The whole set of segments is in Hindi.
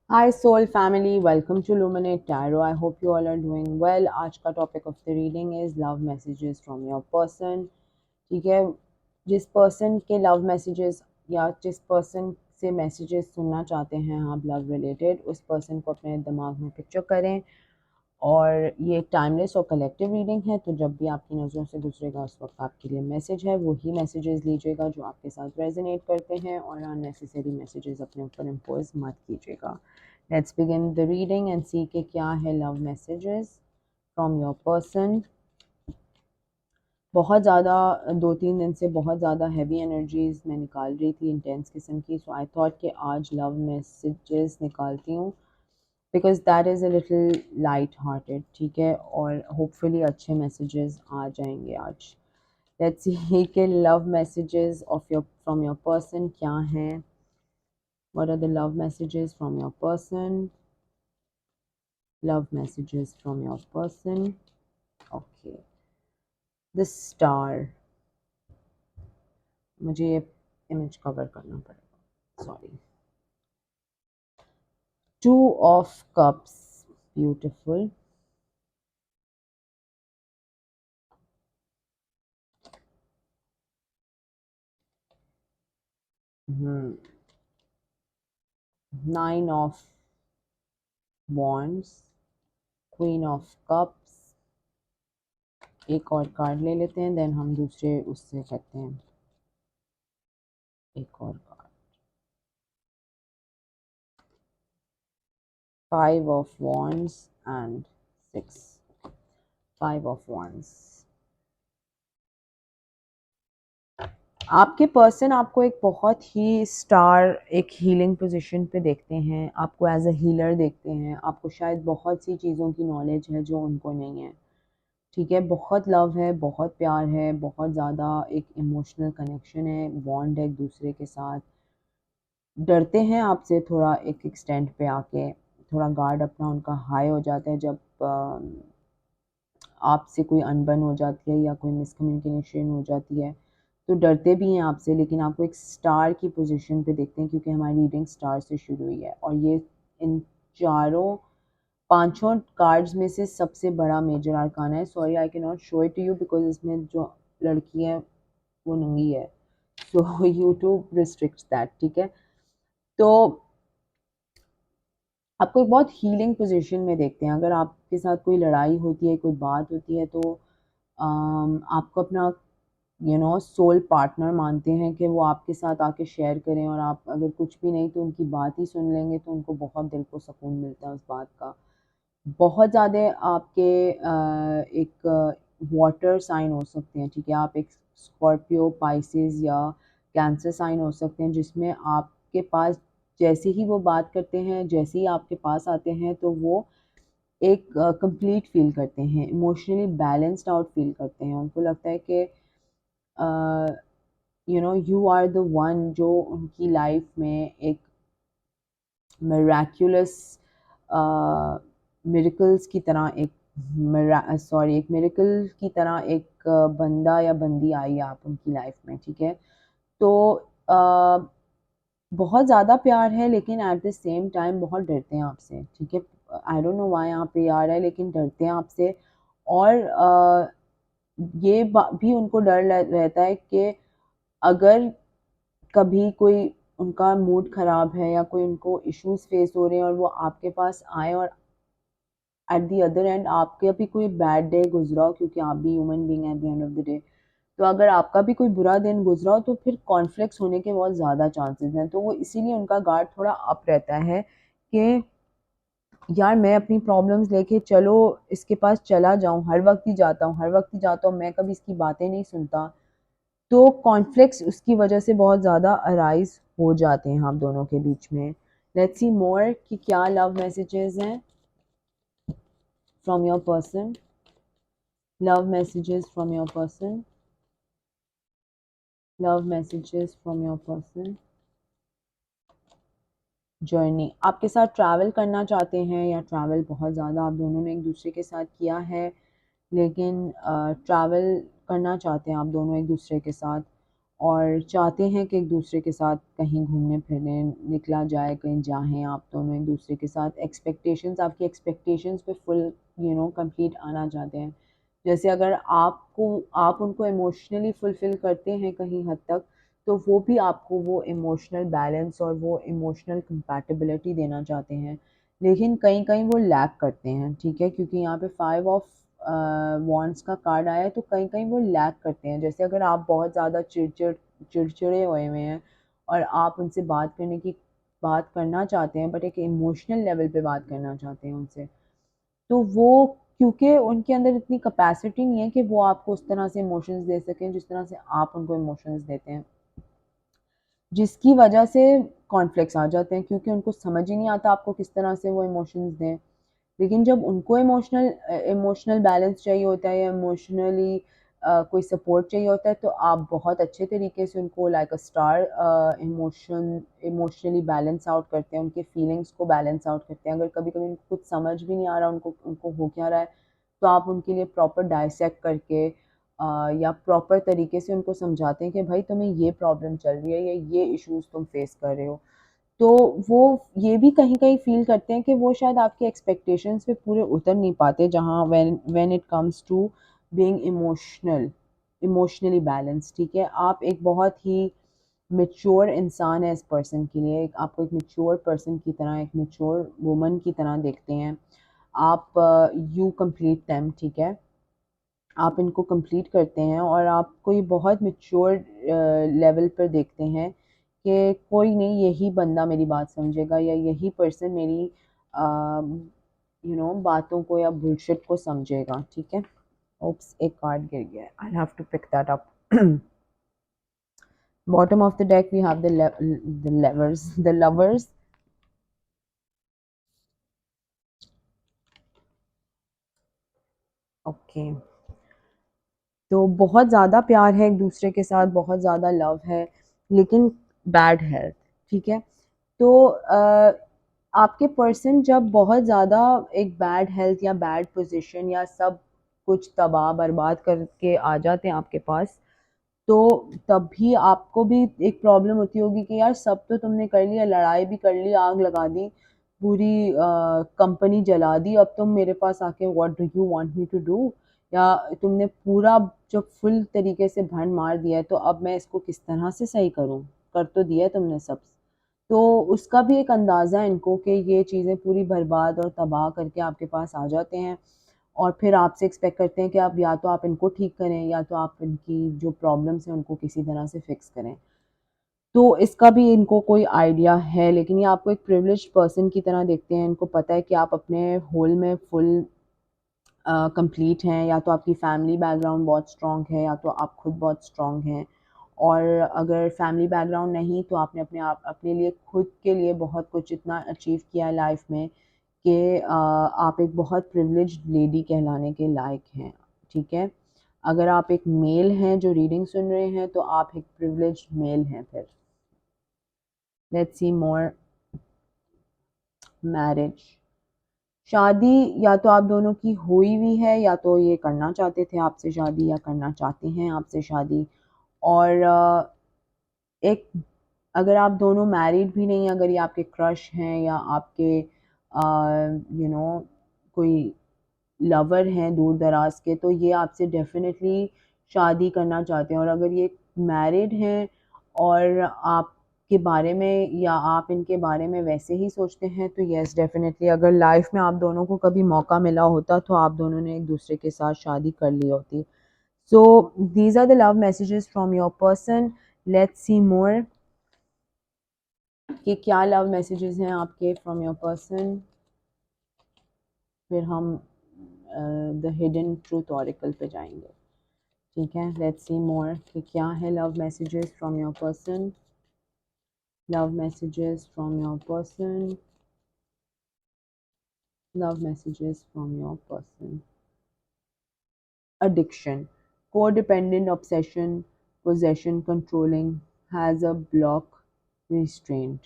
Hi soul family, welcome to Luminate Tarot. I hope you all are doing well. आज का topic of the reading is love messages from your person. ठीक है, जिस पर्सन के लव मैसेजेस या जिस पर्सन से मैसेजेस सुनना चाहते हैं आप लव रिलेटेड, उस पर्सन को अपने दिमाग में पिक्चर करें. और ये टाइमलेस और कलेक्टिव रीडिंग है, तो जब भी आपकी नज़रों से गुजरेगा उस वक्त आपके लिए मैसेज है, वही मैसेजेस लीजिएगा जो आपके साथ रेजोनेट करते हैं, और अननेसेसरी मैसेजेस अपने ऊपर इम्पोज मत कीजिएगा. Let's begin the reading and see के क्या है love messages from your person. बहुत ज़्यादा 2-3 दिन से बहुत ज़्यादा हैवी एनर्जीज मैं निकाल रही थी, इंटेंस किस्म की. सो आई थॉट कि आज लव मैसेजेस निकालती हूँ, because that is a little light hearted. ठीक है, और होपफुली अच्छे मैसेजेस आ जाएंगे आज. लेट्स सी के love messages of your from your person क्या हैं. What are the love messages from your person. Love messages from your person. Okay, the star. मुझे ये इमेज कवर करना पड़ेगा, sorry. Two of cups, beautiful. Nine of wands, queen of cups. एक और कार्ड ले लेते हैं, देन हम दूसरे उससे करते हैं. एक और card. Five of wands and six. Five of wands. आपके पर्सन आपको एक बहुत ही स्टार, एक हीलिंग पोजीशन पे देखते हैं, आपको एज अ हीलर देखते हैं. आपको शायद बहुत सी चीज़ों की नॉलेज है जो उनको नहीं है. ठीक है, बहुत लव है, बहुत प्यार है, बहुत ज़्यादा एक इमोशनल कनेक्शन है, बॉन्ड है एक दूसरे के साथ. डरते हैं आपसे थोड़ा एक एक्सटेंट पे आके. थोड़ा गार्ड अपना उनका हाई हो जाता है जब आपसे कोई अनबन हो जाती है या कोई मिसकम्युनिकेशन हो जाती है, तो डरते भी हैं आपसे. लेकिन आपको एक स्टार की पोजीशन पे देखते हैं, क्योंकि हमारी रीडिंग स्टार से शुरू हुई है, और ये इन चारों पांचों कार्ड्स में से सबसे बड़ा मेजर आर्काना है. Sorry I can not show it to you because इसमें जो लड़की है वो नंगी है, सो यूट्यूब रिस्ट्रिक्ट्स दैट. ठीक है, तो आपको एक बहुत हीलिंग पोजीशन में देखते हैं. अगर आपके साथ कोई लड़ाई होती है, कोई बात होती है, तो आपको अपना सोल पार्टनर मानते हैं कि वो आपके साथ आके शेयर करें, और आप अगर कुछ भी नहीं तो उनकी बात ही सुन लेंगे, तो उनको बहुत दिल को सुकून मिलता है उस बात का. बहुत ज़्यादा आपके एक वाटर साइन हो सकते हैं. ठीक है, आप एक स्कॉर्पियो, पाइसेस या कैंसर साइन हो सकते हैं, जिसमें आपके पास जैसे ही वो बात करते हैं, जैसे ही आपके पास आते हैं, तो वो एक कंप्लीट फील करते हैं, इमोशनली बैलेंस्ड आउट फील करते हैं. उनको लगता है कि यू आर द वन जो उनकी लाइफ में एक मिराक्युलस मिरेकल्स की तरह एक मिरेकल की तरह एक बंदा या बंदी आई है आप उनकी लाइफ में. ठीक है, तो बहुत ज़्यादा प्यार है, लेकिन एट द सेम टाइम बहुत डरते हैं आपसे. ठीक है, आई डोंट नो व्हाई यहाँ पे आ रहा है, लेकिन डरते हैं आपसे. और ये भी उनको डर रहता है कि अगर कभी कोई उनका मूड ख़राब है या कोई उनको इश्यूज फेस हो रहे हैं और वो आपके पास आए, और एट द अदर एंड आपके भी कोई बैड डे गुजरा हो, क्योंकि आप भी human being at the end of the day, तो अगर आपका भी कोई बुरा दिन गुजरा हो, तो फिर कॉन्फ्लिक्ट्स होने के बहुत ज़्यादा चांसेस हैं. तो वो इसीलिए उनका गार्ड थोड़ा अप रहता है कि यार मैं अपनी प्रॉब्लम्स लेके चलो इसके पास चला जाऊं, हर वक्त ही जाता हूँ, हर वक्त ही जाता हूँ, मैं कभी इसकी बातें नहीं सुनता. तो कॉन्फ्लिक्ट्स उसकी वजह से बहुत ज़्यादा अराइज हो जाते हैं आप दोनों के बीच में. लेट्स सी मोर कि क्या लव मैसेजेस हैं from your person. Love messages from your person. Love messages from your person. Journey. आपके साथ ट्रैवल करना चाहते हैं, या ट्रैवल बहुत ज़्यादा आप दोनों ने एक दूसरे के साथ किया है, लेकिन ट्रैवल करना चाहते हैं आप दोनों एक दूसरे के साथ. और चाहते हैं कि एक दूसरे के साथ कहीं घूमने फिरने निकला जाए, कहीं जाएँ आप दोनों एक दूसरे के साथ। एक्सपेक्टेशंस, आपकी एक्सपेक्टेशंस पे फुल कंप्लीट आना चाहते हैं। जैसे अगर आप उनको इमोशनली फुलफ़िल करते हैं कहीं हद तक, तो वो भी आपको वो इमोशनल बैलेंस और वो इमोशनल कंपैटिबिलिटी देना चाहते हैं। लेकिन कहीं-कहीं वो लैक करते हैं, ठीक है? क्योंकि यहाँ पे 5 ऑफ वांड्स का कार्ड आया है, तो कहीं-कहीं वो लैक करते हैं। जैसे अगर आप बहुत ज़्यादा चिड़चिड़े हुए हुए हैं और आप उनसे बात करना चाहते हैं, बट एक इमोशनल लेवल पे बात करना चाहते हैं उनसे, तो वो क्योंकि उनके अंदर इतनी कैपेसिटी नहीं है कि वो आपको उस तरह से इमोशंस दे सकें जिस तरह से आप उनको इमोशंस देते हैं। जिसकी वजह से कॉन्फ्लिक्ट्स आ जाते हैं, क्योंकि उनको समझ ही नहीं आता आपको किस तरह से वो इमोशंस दें। लेकिन जब उनको इमोशनल बैलेंस चाहिए होता है या इमोशनली कोई सपोर्ट चाहिए होता है, तो आप बहुत अच्छे तरीके से उनको like a star emotionally balance out करते हैं, उनके फीलिंग्स को बैलेंस आउट करते हैं। अगर कभी-कभी उनको कुछ समझ भी नहीं आ रहा, उनको उनको हो क्या रहा है, तो आप उनके लिए प्रॉपर डाइसेक्ट करके या प्रॉपर तरीके से उनको समझाते हैं कि भाई तुम्हें ये प्रॉब्लम चल रही है या ये इश्यूज़ तुम फेस कर रहे हो। तो वो ये भी कहीं-कहीं फ़ील करते हैं कि वो शायद आपके एक्सपेक्टेशंस पे पूरे उतर नहीं पाते, जहाँ when it comes to being emotionally balanced, ठीक है? आप एक बहुत ही मैच्योर इंसान हैं इस पर्सन के लिए, आपको एक मैच्योर पर्सन की तरह, एक मैच्योर वुमन की तरह देखते हैं। आप यू कंप्लीट देम, ठीक है? आप इनको कंप्लीट करते हैं और आपको ये बहुत मैच्योर लेवल पर देखते हैं कि कोई नहीं, यही बंदा मेरी बात समझेगा या यही पर्सन मेरी बातों को या बुलशिट को समझेगा, ठीक है? ओप्स, एक कार्ड गिर गया है, I have to pick that up. Bottom of the deck we have the lovers. Okay, तो बहुत ज़्यादा प्यार है एक दूसरे के साथ, बहुत ज़्यादा लव है, लेकिन बैड हेल्थ, ठीक है? तो आपके पर्सन जब बहुत ज़्यादा एक बैड हेल्थ या बैड पोजीशन या सब कुछ तबाह बर्बाद करके आ जाते हैं आपके पास, तो तब भी आपको भी एक प्रॉब्लम होती होगी कि यार सब तो तुमने कर लिया, लड़ाई भी कर ली, आग लगा दी, पूरी कंपनी जला दी, अब तुम मेरे पास आके what do you want me to do, या तुमने पूरा जो फुल तरीके से भंड मार दिया है, तो अब मैं इसको किस तरह से सही करूं, कर तो दिया है तुमने सब। तो उसका भी एक अंदाज़ा है इनको कि ये चीज़ें पूरी बर्बाद और तबाह करके आपके पास आ जाते हैं और फिर आपसे एक्सपेक्ट करते हैं कि आप या तो आप इनको ठीक करें या तो आप इनकी जो प्रॉब्लम्स हैं उनको किसी तरह से फिक्स करें। तो इसका भी इनको कोई आइडिया है, लेकिन ये आपको एक प्रिविलेज्ड पर्सन की तरह देखते हैं। इनको पता है कि आप अपने होल में फुल कंप्लीट हैं, या तो आपकी फैमिली बैकग्राउंड बहुत स्ट्रॉन्ग है या तो आप खुद बहुत स्ट्रॉन्ग हैं। और अगर फैमिली बैकग्राउंड नहीं, तो आपने अपने लिए खुद के लिए बहुत कुछ इतना अचीव किया है लाइफ में कि आप एक बहुत प्रिविलेज्ड लेडी कहलाने के लायक हैं, ठीक है? अगर आप एक मेल हैं जो रीडिंग सुन रहे हैं, तो आप एक प्रिविलेज्ड मेल हैं फिर। Let's see more. मैरिज, शादी या तो आप दोनों की हुई हुई है या तो ये करना चाहते थे आपसे शादी या करना चाहते हैं आपसे शादी। और एक, अगर आप दोनों मैरिड भी नहीं, अगर ये आपके क्रश हैं या आपके कोई लवर हैं दूर दराज के, तो ये आपसे डेफिनेटली शादी करना चाहते हैं। और अगर ये मैरिड हैं और आपके बारे में या आप इनके बारे में वैसे ही सोचते हैं, तो यस डेफिनेटली अगर लाइफ में आप दोनों को कभी मौका मिला होता, तो आप दोनों ने एक दूसरे के साथ शादी कर ली होती। So these are the love messages from your person. Let's see more कि क्या लव मैसेजेस हैं आपके फ्रॉम योर पर्सन। फिर हम द हिडन ट्रूथ ऑरिकल पे जाएंगे, ठीक है? लेट्स सी मोर कि क्या है love messages from your person. Love messages from your person. Love messages from your person. Addiction, codependent obsession, possession, controlling, has a block, restraint.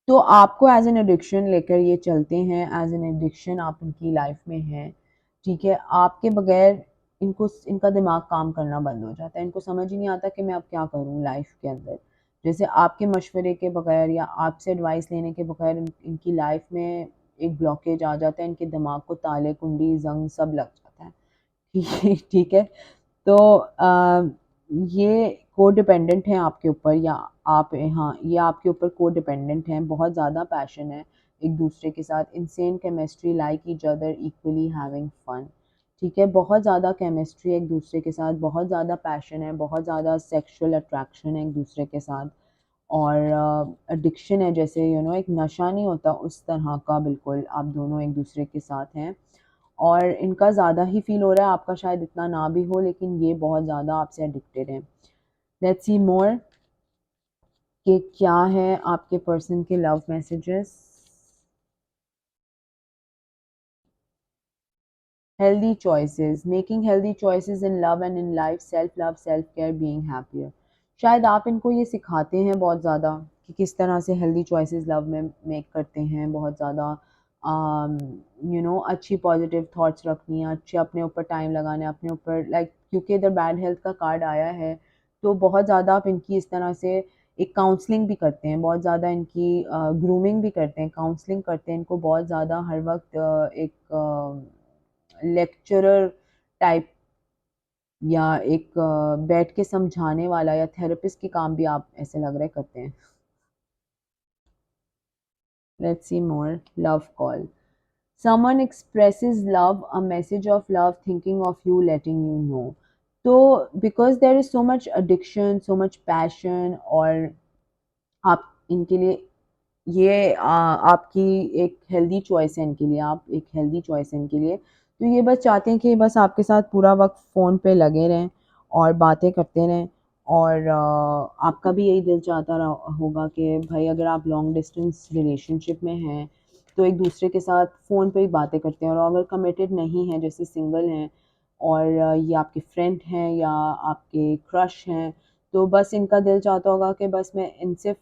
तो आपको एज एन एडिक्शन लेकर ये चलते हैं, एज एन एडिक्शन आप उनकी लाइफ में हैं, ठीक है? आपके बगैर इनको इनका दिमाग काम करना बंद हो जाता है, इनको समझ ही नहीं आता कि मैं अब क्या करूँ लाइफ के अंदर। जैसे आपके मशवरे के बगैर या आपसे एडवाइस लेने के बगैर इनकी लाइफ में एक ब्लॉकेज आ जाता है, इनके दिमाग को ताले कुंडी जंग सब लग जाता है। ठीक है। तो ये कोडिपेंडेंट हैं आपके ऊपर, या आप, हाँ, ये आपके ऊपर कोडिपेंडेंट हैं, बहुत ज़्यादा पैशन है एक दूसरे के साथ, insane chemistry, like each other, equally having fun. ठीक है, बहुत ज़्यादा केमिस्ट्री है एक दूसरे के साथ, बहुत ज़्यादा पैशन है, बहुत ज़्यादा सेक्सुअल अट्रैक्शन है एक दूसरे के साथ, और एडिक्शन है, जैसे एक नशा नहीं होता उस तरह का, बिल्कुल आप दोनों एक दूसरे के साथ हैं। और इनका ज़्यादा ही फील हो रहा है, आपका शायद इतना ना भी हो, लेकिन ये बहुत ज़्यादा आपसे एडिक्टेड है। लेट्स सी मोर कि क्या है आपके पर्सन के love messages. Healthy choices, making healthy choices in love and in life, self love, self care, being happier. शायद आप इनको ये सिखाते हैं बहुत ज़्यादा कि किस तरह से हेल्दी चॉइसेस लव में मेक करते हैं, बहुत ज़्यादा अच्छी पॉजिटिव थॉट्स रखनी है, अच्छे अपने ऊपर टाइम लगाना है, अपने ऊपर, लाइक क्योंकि इधर बैड हेल्थ का कार्ड आया है, तो बहुत ज़्यादा आप इनकी इस तरह से एक काउंसलिंग भी करते हैं, बहुत ज़्यादा इनकी ग्रूमिंग भी करते हैं, काउंसलिंग करते हैं इनको बहुत ज़्यादा हर वक्त, एक लेक्चरर टाइप, या एक बैठ के समझाने वाला या थेरेपिस्ट की काम भी आप ऐसे लग रहे करते हैं। Let's see more love call. Someone expresses love, a message of love, thinking of you, letting you know. तो because there is so much addiction, so much passion, और आप इनके लिए ये आपकी एक हेल्दी चॉइस है इनके लिए, आप एक हेल्दी चॉइस है इनके लिए, तो ये बस चाहते हैं कि बस आपके साथ पूरा वक्त फ़ोन पे लगे रहें और बातें करते रहें, और आपका भी यही दिल चाहता रहा होगा कि भाई अगर आप लॉन्ग डिस्टेंस रिलेशनशिप में हैं तो एक दूसरे के साथ फ़ोन पे ही बातें करते हैं, और अगर कमिटेड नहीं हैं, जैसे सिंगल हैं, और ये आपके फ्रेंड हैं या आपके क्रश हैं, तो बस इनका दिल चाहता होगा कि बस मैं इनसे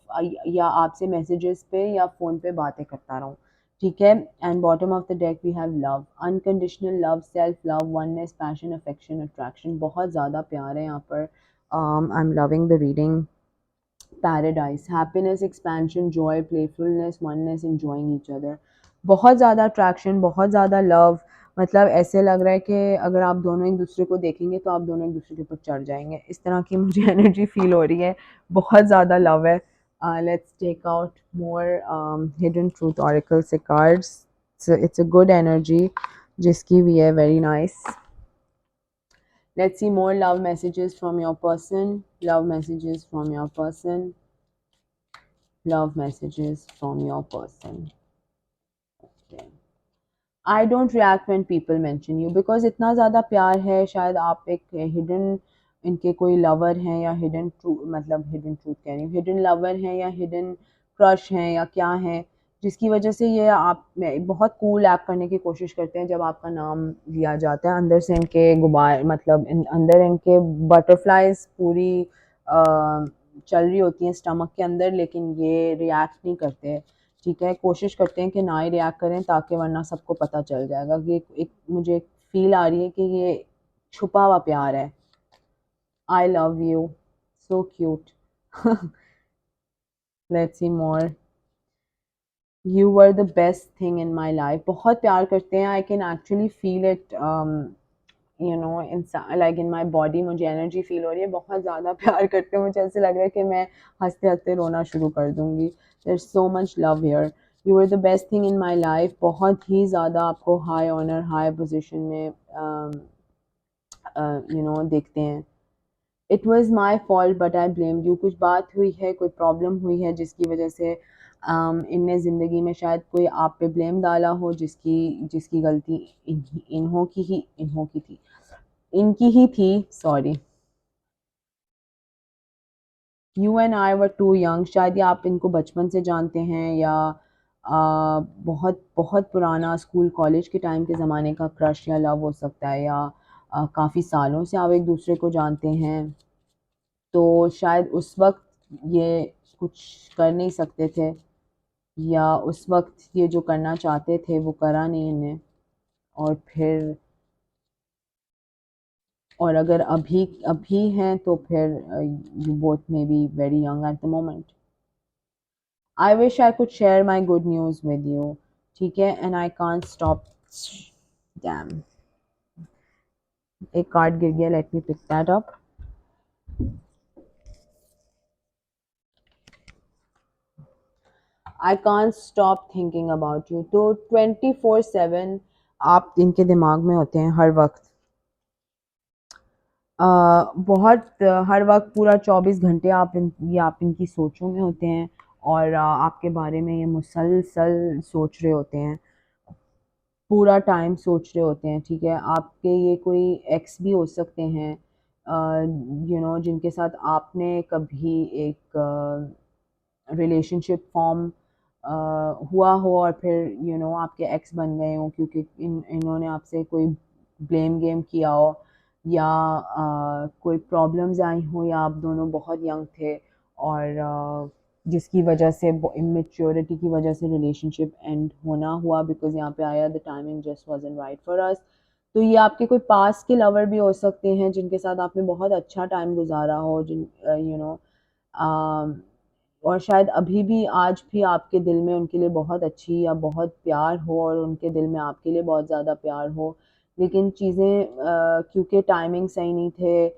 या आपसे मैसेजेस पे या फ़ोन पे बातें करता रहूँ। ठीक है। And bottom of the deck we have love, unconditional love, self love, oneness, passion, affection, attraction, बहुत ज़्यादा प्यार है यहाँ पर। I am loving the reading. Paradise, happiness, expansion, joy, playfulness, oneness, enjoying each other, बहुत ज़्यादा अट्रैक्शन, बहुत ज़्यादा लव, मतलब ऐसे लग रहा है कि अगर आप दोनों एक दूसरे को देखेंगे तो आप दोनों एक दूसरे के ऊपर चढ़ जाएंगे, इस तरह की मुझे एनर्जी फील हो रही है, बहुत ज़्यादा लव है। Let's take out more hidden truth oracle से cards. It's a good energy जिसकी भी है, very nice. Let's see more love messages from your person. Love messages from your person. Love messages from your person. Okay. I don't react when people mention you because इतना ज़्यादा प्यार है, शायद आप एक हिडन इनके कोई लवर हैं, या हिडन ट्रू, मतलब हिडन ट्रूथ कह रही हूँ, हिडन लवर हैं या हिडन क्रश हैं या क्या हैं, जिसकी वजह से ये आप में बहुत कूल एक्ट करने की कोशिश करते हैं जब आपका नाम लिया जाता है, अंदर से इनके गुबार, मतलब अंदर इनके बटरफ्लाइज पूरी चल रही होती हैं स्टमक के अंदर, लेकिन ये रिएक्ट नहीं करते। ठीक है, कोशिश करते हैं कि ना ही रिएक्ट करें, ताकि वरना सबको पता चल जाएगा कि एक मुझे एक फील आ रही है कि ये छुपा हुआ प्यार है। I love you, so cute. Let's see more. You were the best thing in my life, बहुत प्यार करते हैं, I can actually feel it, in like in my body, मुझे एनर्जी फील हो रही है, बहुत ज़्यादा प्यार करते हैं, मुझे ऐसे लग रहा है कि मैं हंसते हंसते रोना शुरू कर दूँगी। There is so much love here. You are the best thing in my life, बहुत ही ज़्यादा आपको हाई ऑनर, हाई पोजिशन में देखते हैं। It was my fault but I blame you, कुछ बात हुई है, कोई प्रॉब्लम हुई है जिसकी वजह से इनने ज़िंदगी में शायद कोई आप पे ब्लेम डाला हो, जिसकी जिसकी गलती इनकी ही थी, sorry. You and I were too young, शायद ये आप इनको बचपन से जानते हैं, या बहुत बहुत पुराना स्कूल कॉलेज के टाइम के ज़माने का क्रश या लव हो सकता है, या काफ़ी सालों से आप एक दूसरे को जानते हैं, तो शायद उस वक्त ये कुछ कर नहीं सकते थे, या उस वक्त ये जो करना चाहते थे वो करा नहीं इन्हें, और फिर और अगर अभी अभी हैं तो फिर you both may be very young at the moment. I wish I could share my good news with you. ठीक है, and I can't stop. Damn, एक कार्ड गिर गया. Let me pick that up. I can't stop thinking about you. तो 24/7 आप इनके दिमाग में होते हैं हर वक्त. बहुत हर वक्त पूरा 24 घंटे आप इनकी सोचों में होते हैं. और आपके बारे में ये मुसलसल सोच रहे होते हैं. पूरा टाइम सोच रहे होते हैं. ठीक है, आपके ये कोई एक्स भी हो सकते हैं, जिनके साथ आपने कभी एक रिलेशनशिप फॉर्म हुआ हो और फिर आपके एक्स बन गए हो क्योंकि इन्होंने आपसे कोई ब्लेम गेम किया हो, या कोई प्रॉब्लम्स आई हो, या आप दोनों बहुत यंग थे और जिसकी वजह से इमेच्योरिटी की वजह से रिलेशनशिप एंड होना हुआ. बिकॉज यहाँ पे आया the timing just wasn't right for us. तो ये आपके कोई पास के लवर भी हो सकते हैं जिनके साथ आपने बहुत अच्छा टाइम गुजारा हो, जिन और शायद अभी भी आज भी आपके दिल में उनके लिए बहुत अच्छी या बहुत प्यार हो और उनके दिल में आपके लिए बहुत ज़्यादा प्यार हो. लेकिन चीज़ें क्योंकि टाइमिंग सही नहीं थे,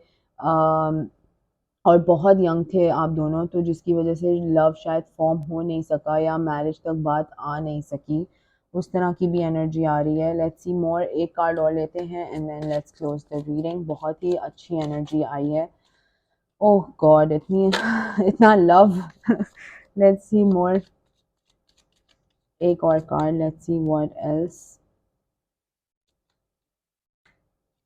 और बहुत यंग थे आप दोनों, तो जिसकी वजह से लव शायद फॉर्म हो नहीं सका या मैरिज तक बात आ नहीं सकी. उस तरह की भी एनर्जी आ रही है. Let's see more. एक कार्ड और लेते हैं and then let's close the reading. बहुत ही अच्छी एनर्जी आई है. ओह गॉड, इतनी इतना लव. Let's see more. एक और card. Let's see what else.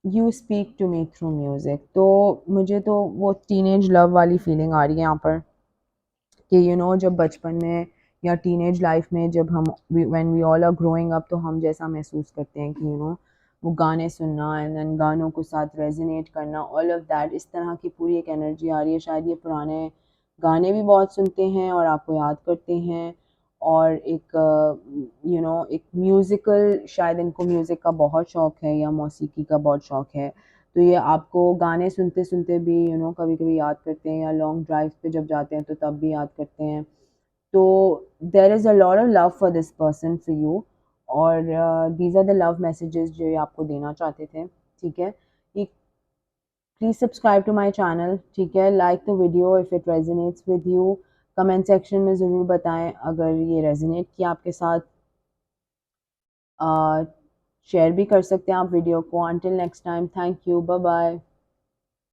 You speak to me through music. तो मुझे तो वो टीनेज लव वाली फीलिंग आ रही है यहाँ पर कि जब बचपन में या टीनेज लाइफ में जब हम when we all are growing up, तो हम जैसा महसूस करते हैं कि वो गाने सुनना एंड देन गानों के साथ रेजोनेट करना, ऑल ऑफ दैट, इस तरह की पूरी एक एनर्जी आ रही है. शायद ये पुराने गाने भी बहुत सुनते हैं और आपको याद करते हैं. और एक एक म्यूज़िकल, शायद इनको म्यूज़िक का बहुत शौक है या मौसीकी का बहुत शौक है. तो ये आपको गाने सुनते सुनते भी कभी कभी याद करते हैं, या लॉन्ग ड्राइव पे जब जाते हैं तो तब भी याद करते हैं. तो there is a lot of love for this person for you. और these are the love messages जो ये आपको देना चाहते थे. ठीक है, please subscribe to my channel. ठीक है, like the video if it resonates with you. Comment section में ज़रूर बताएं अगर ये रेजोनेट किया आपके साथ. शेयर भी कर सकते हैं आप वीडियो को. Until next time, thank you, bye bye.